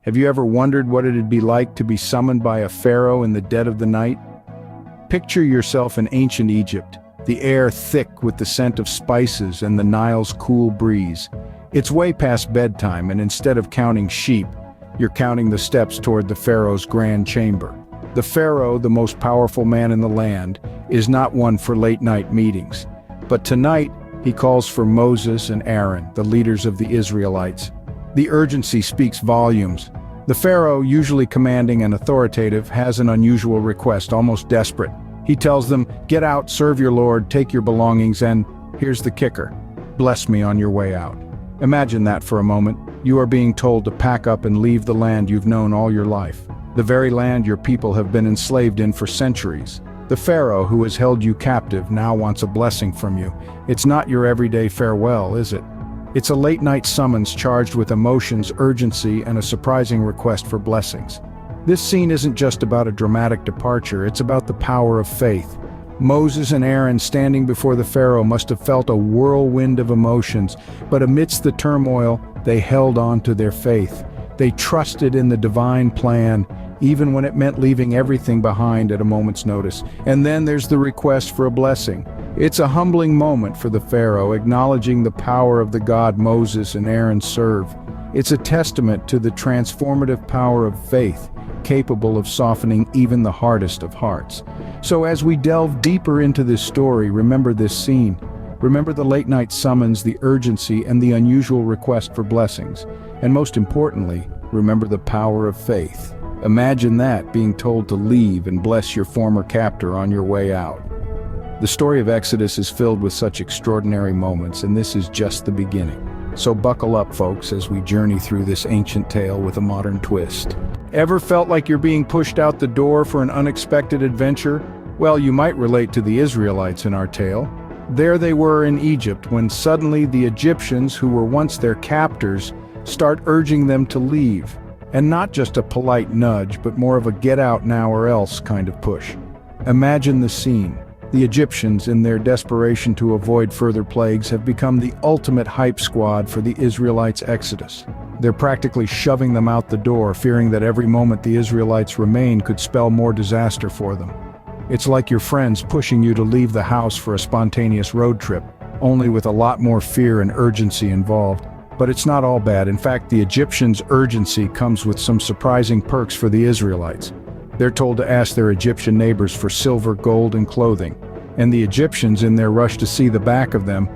Have you ever wondered what it'd be like to be summoned by a pharaoh in the dead of the night? Picture yourself in ancient Egypt, the air thick with the scent of spices and the Nile's cool breeze. It's way past bedtime, and instead of counting sheep, you're counting the steps toward the pharaoh's grand chamber. The pharaoh, the most powerful man in the land, is not one for late-night meetings. But tonight, he calls for Moses and Aaron, the leaders of the Israelites. The urgency speaks volumes. The pharaoh, usually commanding and authoritative, has an unusual request, almost desperate. He tells them, "Get out, serve your Lord, take your belongings, and here's the kicker, bless me on your way out." Imagine that for a moment. You are being told to pack up and leave the land you've known all your life, the very land your people have been enslaved in for centuries. The pharaoh who has held you captive now wants a blessing from you. It's not your everyday farewell, is it? It's a late-night summons charged with emotions, urgency, and a surprising request for blessings. This scene isn't just about a dramatic departure, it's about the power of faith. Moses and Aaron standing before the pharaoh must have felt a whirlwind of emotions, but amidst the turmoil, they held on to their faith. They trusted in the divine plan, even when it meant leaving everything behind at a moment's notice. And then there's the request for a blessing. It's a humbling moment for the pharaoh, acknowledging the power of the God Moses and Aaron serve. It's a testament to the transformative power of faith, capable of softening even the hardest of hearts. So as we delve deeper into this story, remember this scene. Remember the late-night summons, the urgency, and the unusual request for blessings. And most importantly, remember the power of faith. Imagine that, being told to leave and bless your former captor on your way out. The story of Exodus is filled with such extraordinary moments, and this is just the beginning. So buckle up, folks, as we journey through this ancient tale with a modern twist. Ever felt like you're being pushed out the door for an unexpected adventure? Well, you might relate to the Israelites in our tale. There they were in Egypt when suddenly the Egyptians, who were once their captors, start urging them to leave. And not just a polite nudge, but more of a get out now or else kind of push. Imagine the scene. The Egyptians, in their desperation to avoid further plagues, have become the ultimate hype squad for the Israelites' exodus. They're practically shoving them out the door, fearing that every moment the Israelites remain could spell more disaster for them. It's like your friends pushing you to leave the house for a spontaneous road trip, only with a lot more fear and urgency involved. But it's not all bad. In fact, the Egyptians' urgency comes with some surprising perks for the Israelites. They're told to ask their Egyptian neighbors for silver, gold, and clothing. And the Egyptians, in their rush to see the back of them,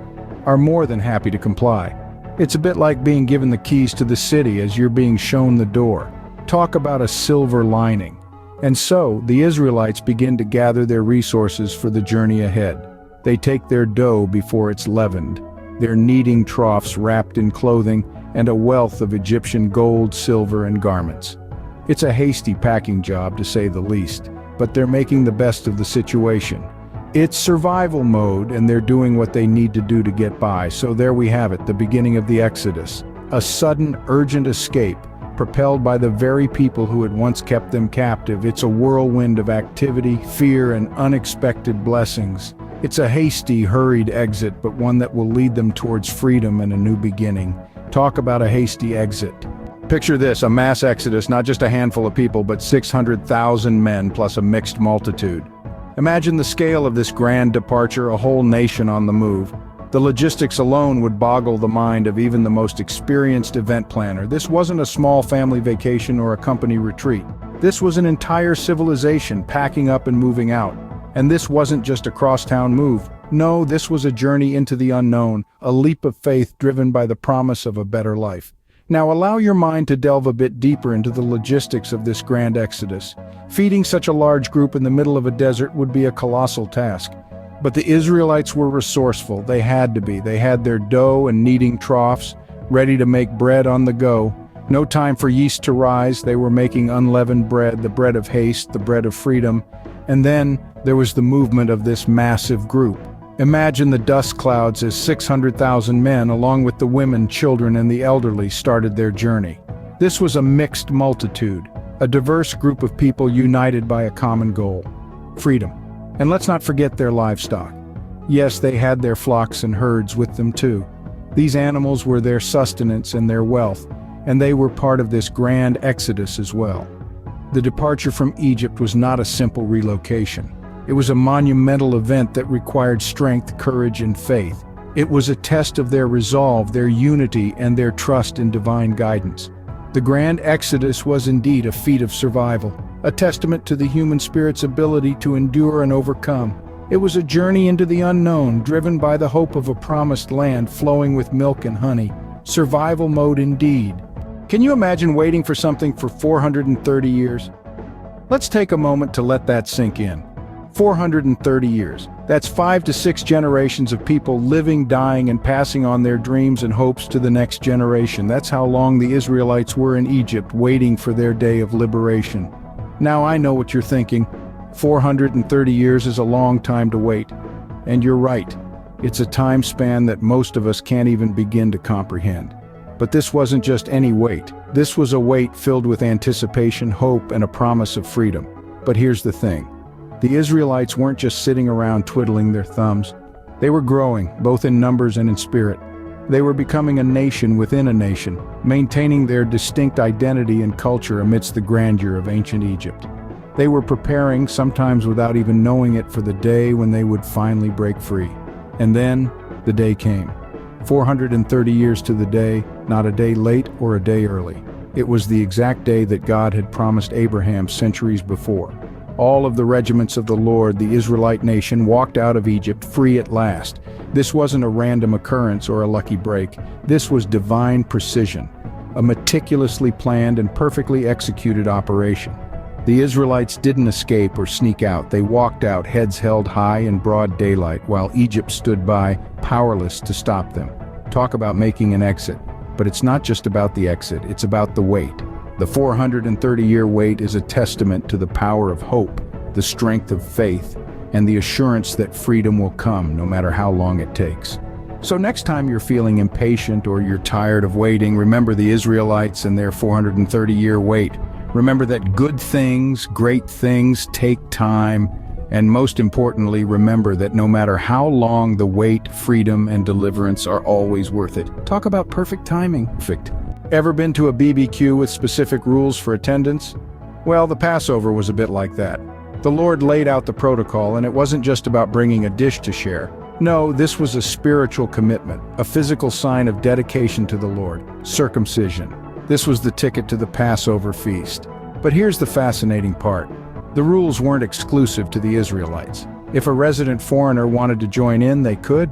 are more than happy to comply. It's a bit like being given the keys to the city as you're being shown the door. Talk about a silver lining. And so, the Israelites begin to gather their resources for the journey ahead. They take their dough before it's leavened, their kneading troughs wrapped in clothing, and a wealth of Egyptian gold, silver, and garments. It's a hasty packing job, to say the least, but they're making the best of the situation. It's survival mode, and they're doing what they need to do to get by. So there we have it, the beginning of the Exodus. A sudden, urgent escape, propelled by the very people who had once kept them captive. It's a whirlwind of activity, fear, and unexpected blessings. It's a hasty, hurried exit, but one that will lead them towards freedom and a new beginning. Talk about a hasty exit. Picture this, a mass exodus, not just a handful of people, but 600,000 men plus a mixed multitude. Imagine the scale of this grand departure, a whole nation on the move. The logistics alone would boggle the mind of even the most experienced event planner. This wasn't a small family vacation or a company retreat. This was an entire civilization packing up and moving out. And this wasn't just a crosstown move. No, this was a journey into the unknown, a leap of faith driven by the promise of a better life. Now allow your mind to delve a bit deeper into the logistics of this grand exodus. Feeding such a large group in the middle of a desert would be a colossal task. But the Israelites were resourceful. They had to be. They had their dough and kneading troughs, ready to make bread on the go. No time for yeast to rise. They were making unleavened bread, the bread of haste, the bread of freedom. And then there was the movement of this massive group. Imagine the dust clouds as 600,000 men, along with the women, children, and the elderly, started their journey. This was a mixed multitude, a diverse group of people united by a common goal: freedom. And let's not forget their livestock. Yes, they had their flocks and herds with them too. These animals were their sustenance and their wealth, and they were part of this grand exodus as well. The departure from Egypt was not a simple relocation. It was a monumental event that required strength, courage, and faith. It was a test of their resolve, their unity, and their trust in divine guidance. The grand exodus was indeed a feat of survival, a testament to the human spirit's ability to endure and overcome. It was a journey into the unknown, driven by the hope of a promised land flowing with milk and honey. Survival mode indeed. Can you imagine waiting for something for 430 years? Let's take a moment to let that sink in. 430 years. That's 5 to 6 generations of people living, dying, and passing on their dreams and hopes to the next generation. That's how long the Israelites were in Egypt, waiting for their day of liberation. Now I know what you're thinking. 430 years is a long time to wait. And you're right. It's a time span that most of us can't even begin to comprehend. But this wasn't just any wait. This was a wait filled with anticipation, hope, and a promise of freedom. But here's the thing. The Israelites weren't just sitting around twiddling their thumbs. They were growing, both in numbers and in spirit. They were becoming a nation within a nation, maintaining their distinct identity and culture amidst the grandeur of ancient Egypt. They were preparing, sometimes without even knowing it, for the day when they would finally break free. And then, the day came. 430 years to the day, not a day late or a day early. It was the exact day that God had promised Abraham centuries before. All of the regiments of the Lord, the Israelite nation, walked out of Egypt free at last. This wasn't a random occurrence or a lucky break. This was divine precision, a meticulously planned and perfectly executed operation. The Israelites didn't escape or sneak out. They walked out, heads held high in broad daylight, while Egypt stood by, powerless to stop them. Talk about making an exit. But it's not just about the exit, it's about the wait. The 430-year wait is a testament to the power of hope, the strength of faith, and the assurance that freedom will come no matter how long it takes. So next time you're feeling impatient or you're tired of waiting, remember the Israelites and their 430-year wait. Remember that good things, great things take time, and most importantly, remember that no matter how long the wait, freedom and deliverance are always worth it. Talk about perfect timing. Perfect. Ever been to a BBQ with specific rules for attendance? Well, the Passover was a bit like that. The Lord laid out the protocol, and it wasn't just about bringing a dish to share. No, this was a spiritual commitment, a physical sign of dedication to the Lord, circumcision. This was the ticket to the Passover feast. But here's the fascinating part. The rules weren't exclusive to the Israelites. If a resident foreigner wanted to join in, they could.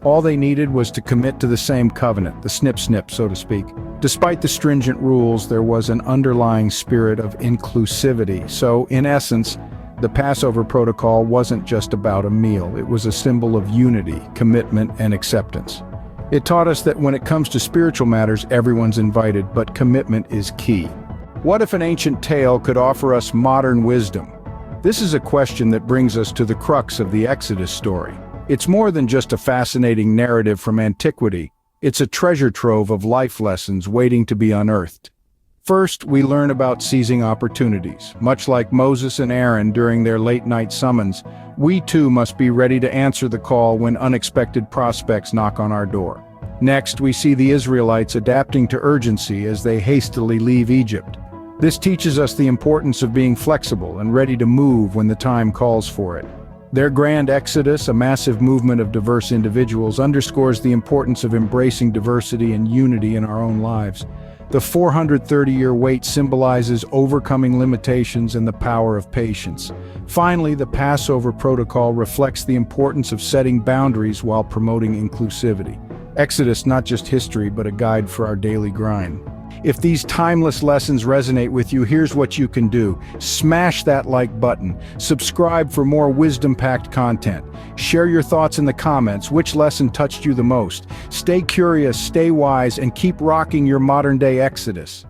All they needed was to commit to the same covenant, the snip-snip, so to speak. Despite the stringent rules, there was an underlying spirit of inclusivity. So, in essence, the Passover protocol wasn't just about a meal. It was a symbol of unity, commitment, and acceptance. It taught us that when it comes to spiritual matters, everyone's invited, but commitment is key. What if an ancient tale could offer us modern wisdom? This is a question that brings us to the crux of the Exodus story. It's more than just a fascinating narrative from antiquity. It's a treasure trove of life lessons waiting to be unearthed. First, we learn about seizing opportunities. Much like Moses and Aaron during their late-night summons, we too must be ready to answer the call when unexpected prospects knock on our door. Next, we see the Israelites adapting to urgency as they hastily leave Egypt. This teaches us the importance of being flexible and ready to move when the time calls for it. Their grand exodus, a massive movement of diverse individuals, underscores the importance of embracing diversity and unity in our own lives. The 430-year wait symbolizes overcoming limitations and the power of patience. Finally, the Passover protocol reflects the importance of setting boundaries while promoting inclusivity. Exodus, not just history, but a guide for our daily grind. If these timeless lessons resonate with you, here's what you can do. Smash that like button. Subscribe for more wisdom-packed content. Share your thoughts in the comments. Which lesson touched you the most? Stay curious, stay wise, and keep rocking your modern-day Exodus.